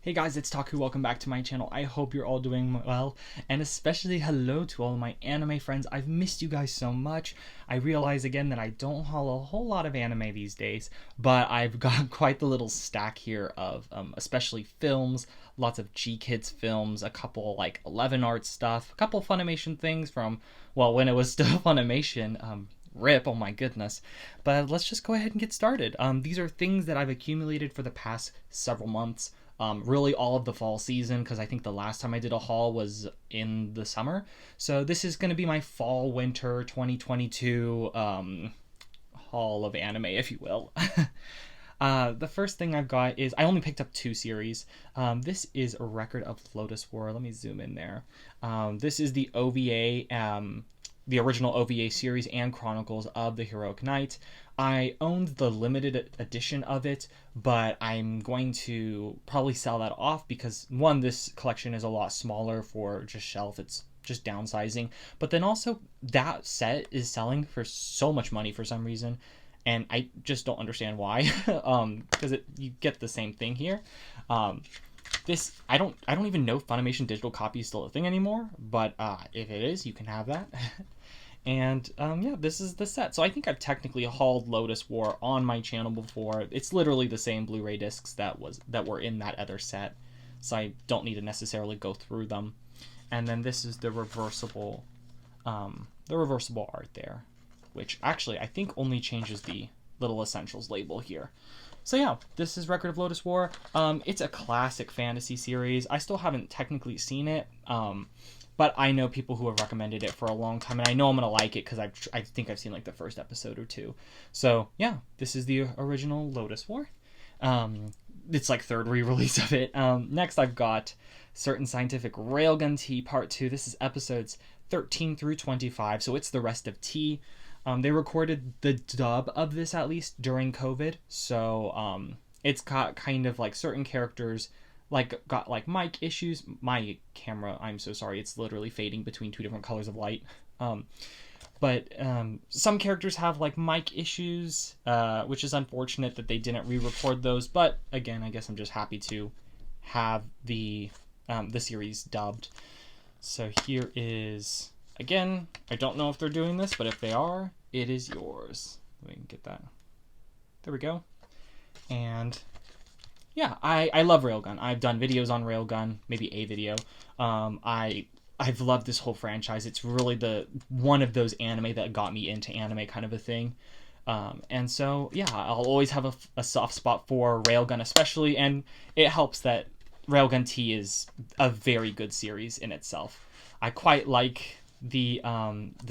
Hey guys, it's Taku. Welcome back to my channel. I hope you're all doing well, and especially hello to all of my anime friends. I've missed you guys so much. I realize again that I don't haul a whole lot of anime these days, but I've got quite the little stack here of especially films, lots of G-Kids films, a couple like 11 art stuff, a couple Funimation things from, well, when it was still Funimation. Rip, oh my goodness. But let's just go ahead and get started. These are things that I've accumulated for the past several months. Really all of the fall season, because I think the last time I did a haul was in the summer. So this is going to be my fall winter 2022 haul of anime, if you will. The first thing I've got is I only picked up two series. This is a record of Lotus War. Let me zoom in there. This is the OVA, the original OVA series and Chronicles of the Heroic Knight. I owned the limited edition of it, but I'm going to probably sell that off because, one, this collection is a lot smaller for just shelf. It's just downsizing. But then also, that set is selling for so much money for some reason, and I just don't understand why. Because you get the same thing here. This I don't even know if Funimation digital copy is still a thing anymore, but if it is, you can have that. And yeah, this is the set. So I think I've technically hauled Lotus War on my channel before. It's literally the same Blu-ray discs that were in that other set, so I don't need to necessarily go through them. And then this is the reversible art there, which actually I think only changes the little essentials label here. So yeah, this is Record of Lotus War. It's a classic fantasy series. I still haven't technically seen it, but I know people who have recommended it for a long time, and I know I'm gonna like it because I think I've seen like the first episode or two. So yeah, this is the original Lotus War. It's like third re-release of it. Next I've got Certain Scientific Railgun T Part 2. This is episodes 13 through 25, so it's the rest of T. They recorded the dub of this at least during COVID, so it's got kind of like certain characters got like mic issues. My camera, I'm so sorry, it's literally fading between two different colors of light. But some characters have like mic issues, which is unfortunate that they didn't re-record those. But again, I guess I'm just happy to have the series dubbed. So here is, again, I don't know if they're doing this, but if they are, it is yours. We can get that. There we go. And yeah, I love Railgun. I've done videos on Railgun, maybe a video. I've loved this whole franchise. It's really one of those anime that got me into anime kind of a thing. And so yeah, I'll always have a soft spot for Railgun especially, and it helps that Railgun T is a very good series in itself. I quite like the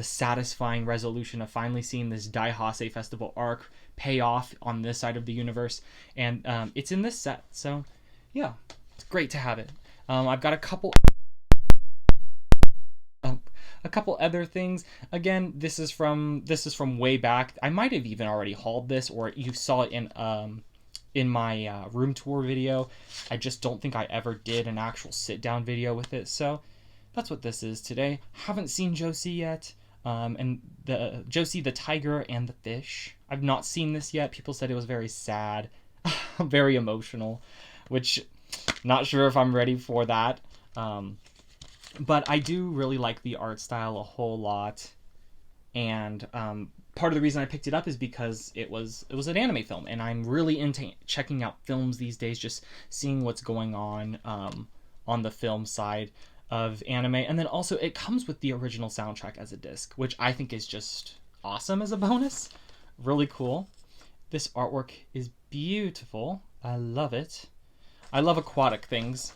satisfying resolution of finally seeing this Daihase Festival arc pay off on this side of the universe, and it's in this set, so yeah, it's great to have it. I've got a couple other things. Again, this is from way back. I might have even already hauled this, or you saw it in my room tour video. I just don't think I ever did an actual sit down video with it, so that's what this is today. Haven't seen Josie yet. And the Josie the Tiger and the Fish. I've not seen this yet. People said it was very sad, very emotional, which not sure if I'm ready for that. But I do really like the art style a whole lot, and part of the reason I picked it up is because it was an anime film, and I'm really into checking out films these days, just seeing what's going on the film side of anime. And then also it comes with the original soundtrack as a disc, which I think is just awesome as a bonus. Really cool. This artwork is beautiful. I love it. I love aquatic things.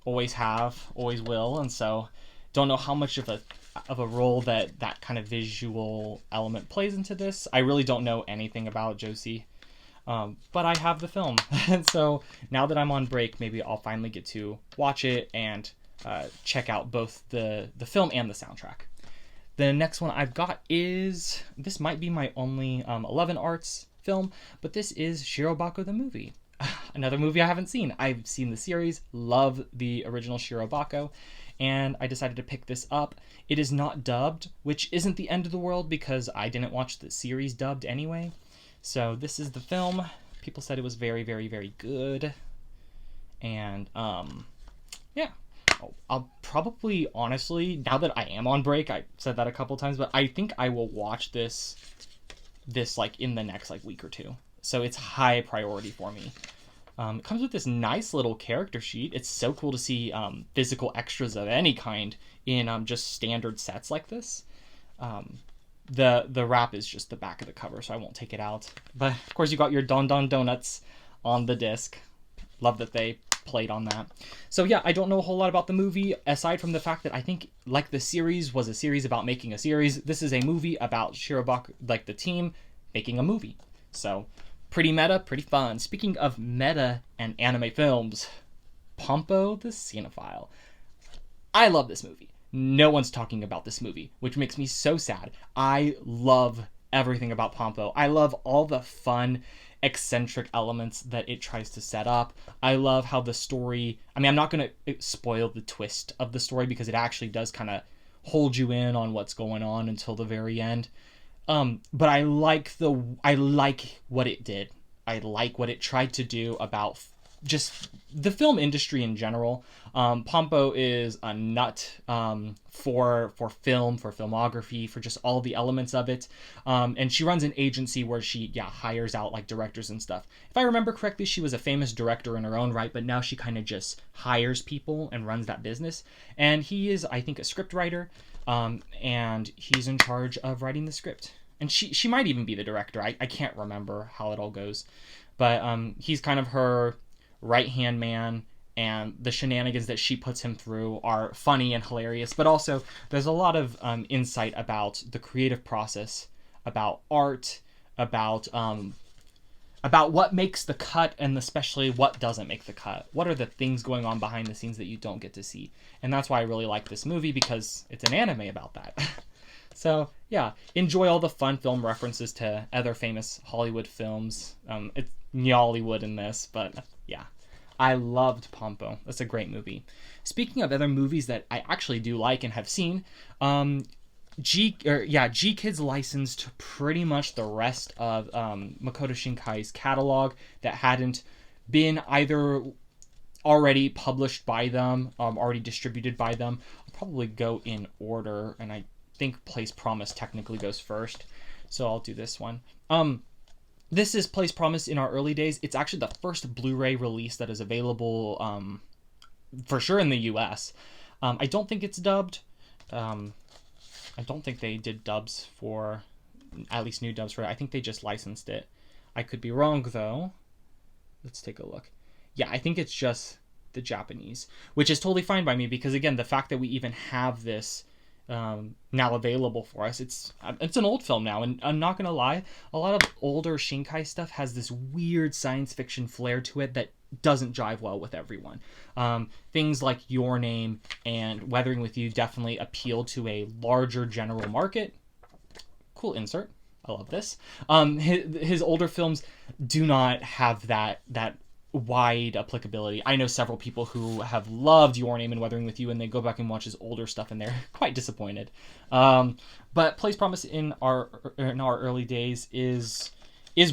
Always have, always will, and so don't know how much of a role that kind of visual element plays into this. I really don't know anything about Josie. But I have the film, and so now that I'm on break, maybe I'll finally get to watch it and check out both the film and the soundtrack. The next one I've got is, this might be my only 11 arts film, but this is Shirobako the Movie. Another movie I haven't seen. I've seen the series, love the original Shirobako, and I decided to pick this up. It is not dubbed, which isn't the end of the world because I didn't watch the series dubbed anyway. So this is the film. People said it was very, very, very good. And yeah, I'll probably, honestly, now that I am on break, I said that a couple times, but I think I will watch this like in the next like week or two. So it's high priority for me. It comes with this nice little character sheet. It's so cool to see physical extras of any kind in just standard sets like this. The wrap is just the back of the cover, so I won't take it out. But of course, you got your Don Don Donuts on the disc. Love that they played on that. So yeah, I don't know a whole lot about the movie, aside from the fact that I think, like the series was a series about making a series, this is a movie about Shirobako, like the team, making a movie. So pretty meta, pretty fun. Speaking of meta and anime films, Pompo the Xenophile. I love this movie. No one's talking about this movie, which makes me so sad. I love everything about Pompo. I love all the fun, eccentric elements that it tries to set up. I love how the story, I mean, I'm not going to spoil the twist of the story because it actually does kind of hold you in on what's going on until the very end. But I like what it did. I like what it tried to do about just the film industry in general. Pompo is a nut for film, for filmography, for just all the elements of it. And she runs an agency where she hires out like directors and stuff. If I remember correctly, she was a famous director in her own right, but now she kind of just hires people and runs that business. And he is, I think, a script writer, and he's in charge of writing the script. And she might even be the director. I can't remember how it all goes. But he's kind of her right-hand man, and the shenanigans that she puts him through are funny and hilarious, but also there's a lot of insight about the creative process, about art, about what makes the cut, and especially what doesn't make the cut. What are the things going on behind the scenes that you don't get to see? And that's why I really like this movie, because it's an anime about that. So yeah, enjoy all the fun film references to other famous Hollywood films. It's Nollywood in this, but yeah, I loved Pompo. That's a great movie. Speaking of other movies that I actually do like and have seen, G-Kid's licensed pretty much the rest of Makoto Shinkai's catalog that hadn't been either already published by them, already distributed by them. I'll probably go in order, and I think Place Promise technically goes first, so I'll do this one. This is Place Promise in our early days. It's actually the first Blu-ray release that is available for sure in the US. I don't think it's dubbed. I don't think they did dubs for, at least new dubs for it. I think they just licensed it. I could be wrong though. Let's take a look. Yeah, I think it's just the Japanese, which is totally fine by me because again, the fact that we even have this now available for us, it's an old film now, and I'm not gonna lie, a lot of older Shinkai stuff has this weird science fiction flair to it that doesn't jive well with everyone. Things like Your Name and Weathering with You definitely appeal to a larger general market. Cool insert. I love this. His older films do not have that wide applicability. I know several people who have loved Your Name and Weathering with You, and they go back and watch his older stuff and they're quite disappointed. But Place Promise in our early days is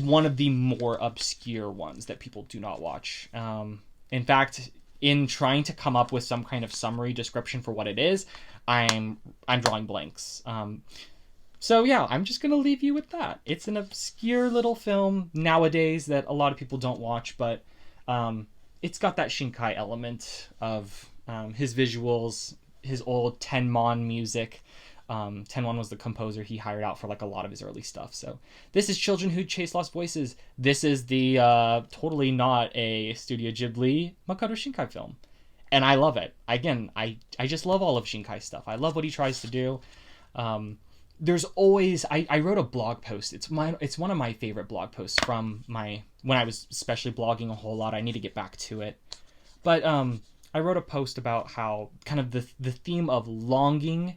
one of the more obscure ones that people do not watch. In fact, in trying to come up with some kind of summary description for what it is, I'm drawing blanks. So yeah, I'm just gonna leave you with that. It's an obscure little film nowadays that a lot of people don't watch, but it's got that Shinkai element of his visuals, his old Tenmon music. Tenmon was the composer he hired out for like a lot of his early stuff. So this is Children Who Chase Lost Voices. This is the totally not a Studio Ghibli Makoto Shinkai film, and I love it. Again, I just love all of Shinkai stuff. I love what he tries to do. There's always, I wrote a blog post. It's one of my favorite blog posts from when I was especially blogging a whole lot. I need to get back to it. But I wrote a post about how kind of the theme of longing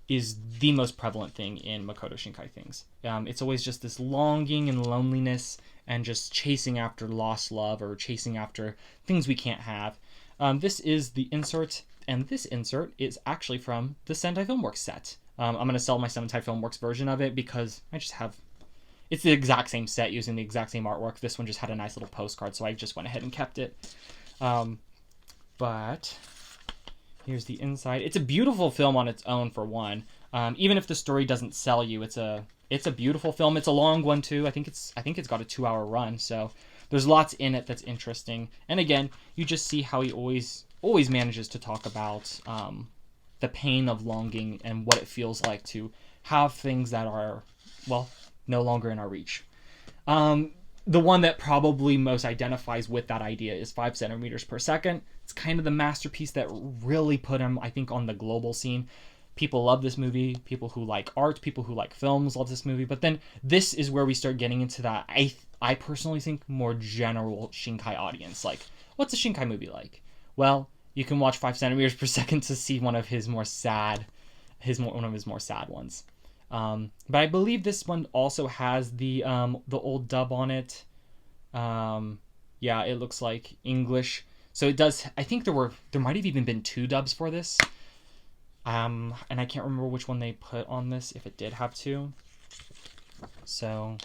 is the most prevalent thing in Makoto Shinkai things. It's always just this longing and loneliness and just chasing after lost love or chasing after things we can't have. This is the insert, and this insert is actually from the Sentai Filmworks set. I'm going to sell my Sentai Filmworks version of it because I just have... It's the exact same set using the exact same artwork. This one just had a nice little postcard, so I just went ahead and kept it. But here's the inside. It's a beautiful film on its own, for one. Even if the story doesn't sell you, it's a beautiful film. It's a long one too. I think it's got a 2-hour run, so there's lots in it that's interesting. And again, you just see how he always manages to talk about the pain of longing and what it feels like to have things that are, well, no longer in our reach. The one that probably most identifies with that idea is 5 centimeters per second. It's kind of the masterpiece that really put him, I think, on the global scene. People love this movie. People who like art, people who like films love this movie. But then this is where we start getting into that, I personally think, more general Shinkai audience. Like, what's a Shinkai movie like? Well, you can watch 5 centimeters per second to see one of his more sad ones. But I believe this one also has the old dub on it. Yeah, it looks like English. So it does. I think there might have even been 2 dubs for this. And I can't remember which one they put on this, if it did have 2. So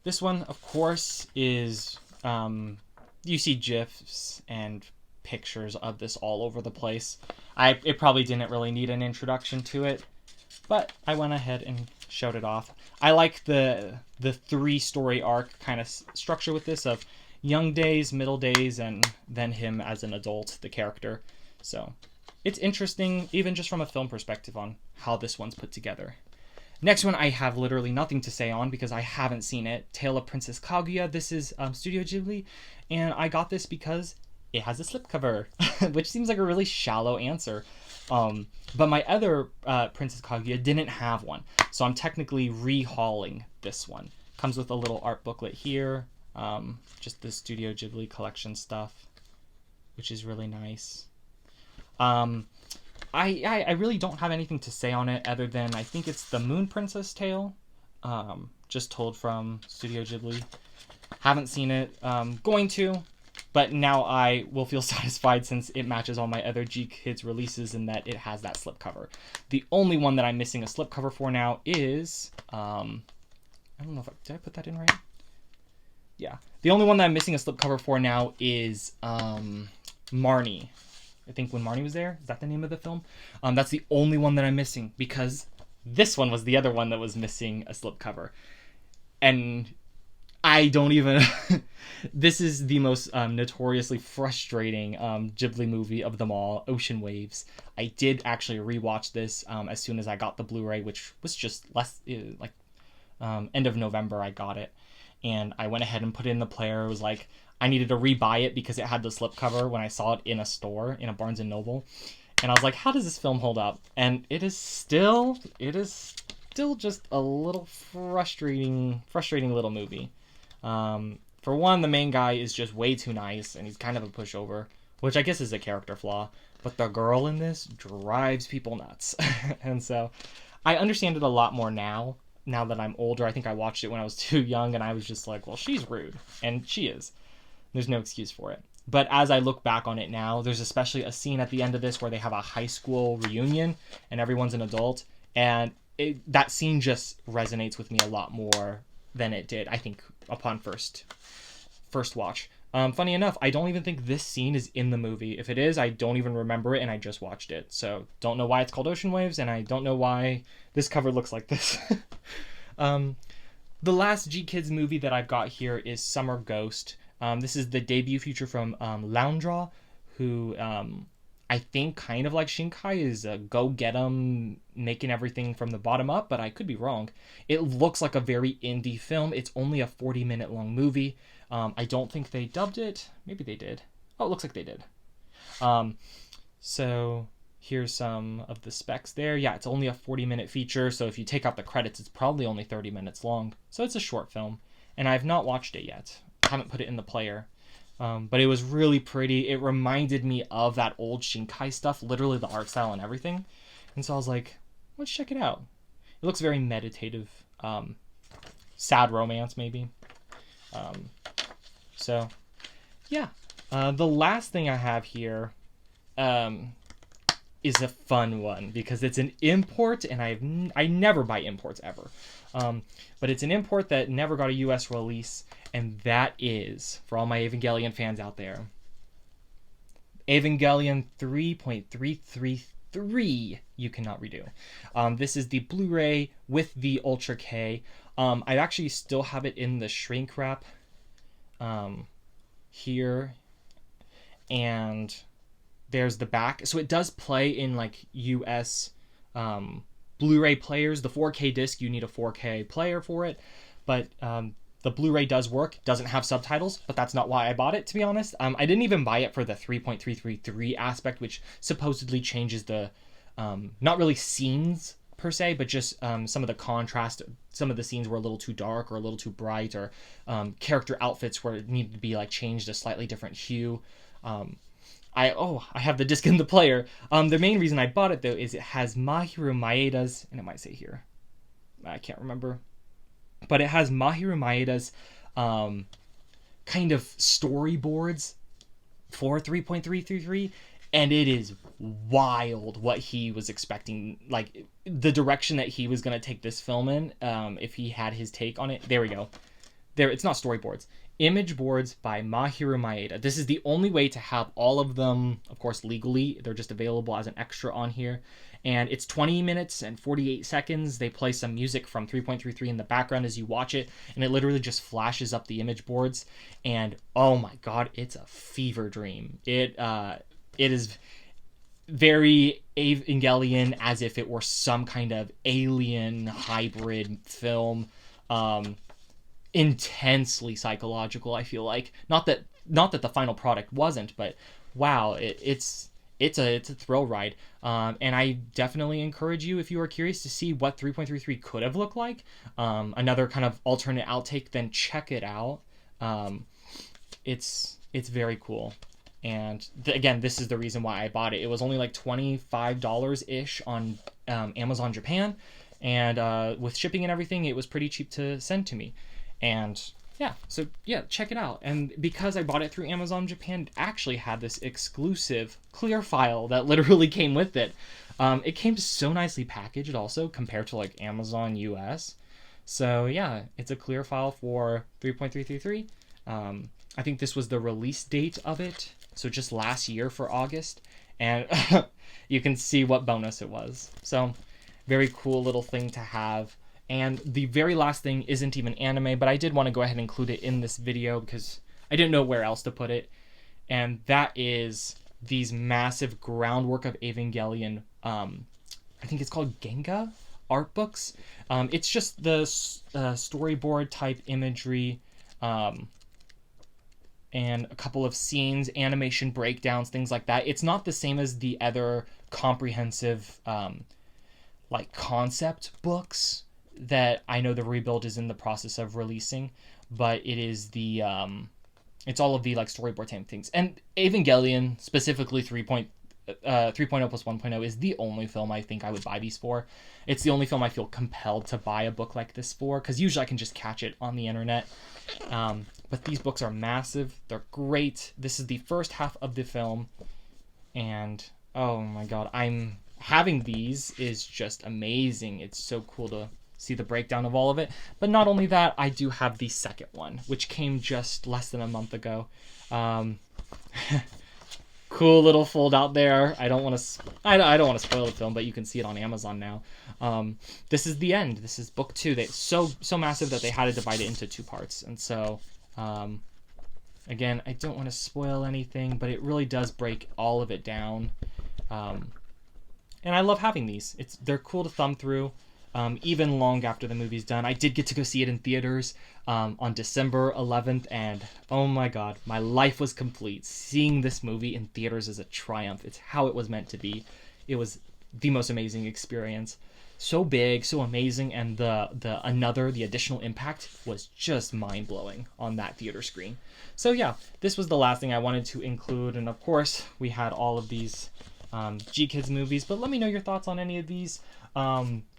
this one, of course, is you see GIFs and pictures of this all over the place. It probably didn't really need an introduction to it, but I went ahead and showed it off. I like the 3-story arc kind of structure with this, of young days, middle days, and then him as an adult, the character. So it's interesting, even just from a film perspective, on how this one's put together. Next one I have literally nothing to say on because I haven't seen it. Tale of Princess Kagya. This is Studio Ghibli, and I got this because it has a slipcover, which seems like a really shallow answer. But my other Princess Kagya didn't have one, so I'm technically re-hauling this one. Comes with a little art booklet here, just the Studio Ghibli collection stuff, which is really nice. I really don't have anything to say on it other than I think it's the Moon Princess tale, just told from Studio Ghibli. Haven't seen it, going to, but now I will feel satisfied since it matches all my other G-Kids releases in that it has that slipcover. The only one that I'm missing a slipcover for now is, I don't know if did I put that in right? Yeah. The only one that I'm missing a slipcover for now is Marnie. I think When Marnie Was There. Is that the name of the film? That's the only one that I'm missing because this one was the other one that was missing a slipcover. And I don't even... This is the most notoriously frustrating Ghibli movie of them all, Ocean Waves. I did actually rewatch this as soon as I got the Blu-ray, which was just end of November I got it. And I went ahead and put it in the player. It was like, I needed to rebuy it because it had the slipcover when I saw it in a store, in a Barnes & Noble. And I was like, how does this film hold up? And it is still just a little frustrating little movie. For one, the main guy is just way too nice, and he's kind of a pushover, which I guess is a character flaw. But the girl in this drives people nuts. And so I understand it a lot more now that I'm older. I think I watched it when I was too young, and I was just like, well, she's rude. And she is. There's no excuse for it. But as I look back on it now, there's especially a scene at the end of this where they have a high school reunion, and everyone's an adult. And that scene just resonates with me a lot more than it did, I think, upon first watch. Funny enough, I don't even think this scene is in the movie. If it is, I don't even remember it, and I just watched it. So don't know why it's called Ocean Waves, and I don't know why this cover looks like this. The last G-Kids movie that I've got here is Summer Ghost. This is the debut feature from Loundraw, who I think kind of like Shinkai is a go-get-em, making everything from the bottom up, but I could be wrong. It looks like a very indie film. It's only a 40-minute long movie. I don't think they dubbed it. Maybe they did. Oh, it looks like they did. So here's some of the specs there. Yeah, it's only a 40-minute feature, so if you take out the credits, it's probably only 30 minutes long. So it's a short film, and I've not watched it yet. I haven't put it in the player. But it was really pretty. It reminded me of that old Shinkai stuff, literally the art style and everything. And so I was like, let's check it out. It looks very meditative. Sad romance, maybe. So, yeah. The last thing I have here is a fun one because it's an import, and I never buy imports ever. But it's an import that never got a US release, and that is, for all my Evangelion fans out there, Evangelion 3.333 you cannot redo. This is the Blu-ray with the Ultra K. I actually still have it in the shrink wrap here, and there's the back. So it does play in like US Blu-ray players. The 4K disc, you need a 4K player for it, but the Blu-ray does work. Doesn't have subtitles, but that's not why I bought it, to be honest. I didn't even buy it for the 3.333 aspect, which supposedly changes the not really scenes per se, but just some of the contrast. Some of the scenes were a little too dark or a little too bright, or character outfits where it needed to be like changed a slightly different hue. I have the disc in the player. The main reason I bought it though is it has Mahiru Maeda's, and it might say here, I can't remember, but it has Mahiru Maeda's kind of storyboards for 3.333, and it is wild what he was expecting, like the direction that he was going to take this film in, if he had his take on it. There we go. There, it's not storyboards. Image boards by Mahiru Maeda. This is the only way to have all of them, of course, legally. They're just available as an extra on here. And it's 20 minutes and 48 seconds. They play some music from 3.33 in the background as you watch it, and it literally just flashes up the image boards. And oh my god, it's a fever dream. It is very Evangelion, as if it were some kind of alien hybrid film. Intensely psychological, I feel like. Not that the final product wasn't, but wow, it's a thrill ride. And I definitely encourage you, if you are curious to see what 3.33 could have looked like, another kind of alternate outtake, then check it out. It's very cool. And again, this is the reason why I bought it. It was only like $25-ish on Amazon Japan, and with shipping and everything, it was pretty cheap to send to me. And yeah, so yeah, check it out. And because I bought it through Amazon Japan, it actually had this exclusive clear file that literally came with it. It came so nicely packaged also, compared to like Amazon US. So yeah, it's a clear file for 3.333. I think this was the release date of it, so just last year for August. And you can see what bonus it was. So very cool little thing to have. And the very last thing isn't even anime, but I did want to go ahead and include it in this video because I didn't know where else to put it. And that is these massive groundwork of Evangelion, I think it's called Genga art books. It's just the storyboard type imagery, and a couple of scenes, animation breakdowns, things like that. It's not the same as the other comprehensive like concept books that I know the Rebuild is in the process of releasing, but it is the it's all of the like storyboard type things. And Evangelion, specifically 3.0 plus 1.0, is the only film I think I would buy these for. It's the only film I feel compelled to buy a book like this for, because usually I can just catch it on the internet. But these books are massive. They're great. This is the first half of the film, and oh my god, having these is just amazing. It's so cool to see the breakdown of all of it. But not only that, I do have the second one, which came just less than a month ago. Cool little fold out there. I don't want to spoil the film, but you can see it on Amazon now. This is the end. This is book 2. It's so massive that they had to divide it into 2 parts. And so again, I don't want to spoil anything, but it really does break all of it down. And I love having these. They're cool to thumb through. Even long after the movie's done. I did get to go see it in theaters on December 11th, and oh my god, my life was complete. Seeing this movie in theaters is a triumph. It's how it was meant to be. It was the most amazing experience. So big, so amazing, and the additional impact was just mind-blowing on that theater screen. So yeah, this was the last thing I wanted to include, and of course, we had all of these G-Kids movies, but let me know your thoughts on any of these.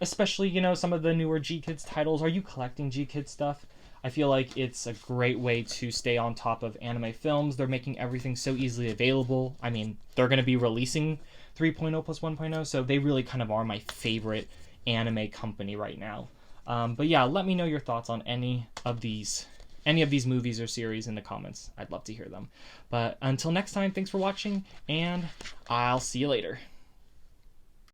Especially, some of the newer G-Kids titles. Are you collecting G-Kids stuff? I feel like it's a great way to stay on top of anime films. They're making everything so easily available. I mean, they're going to be releasing 3.0 plus 1.0, so they really kind of are my favorite anime company right now. But yeah, let me know your thoughts on any of these any of these movies or series in the comments. I'd love to hear them. But until next time, thanks for watching, and I'll see you later.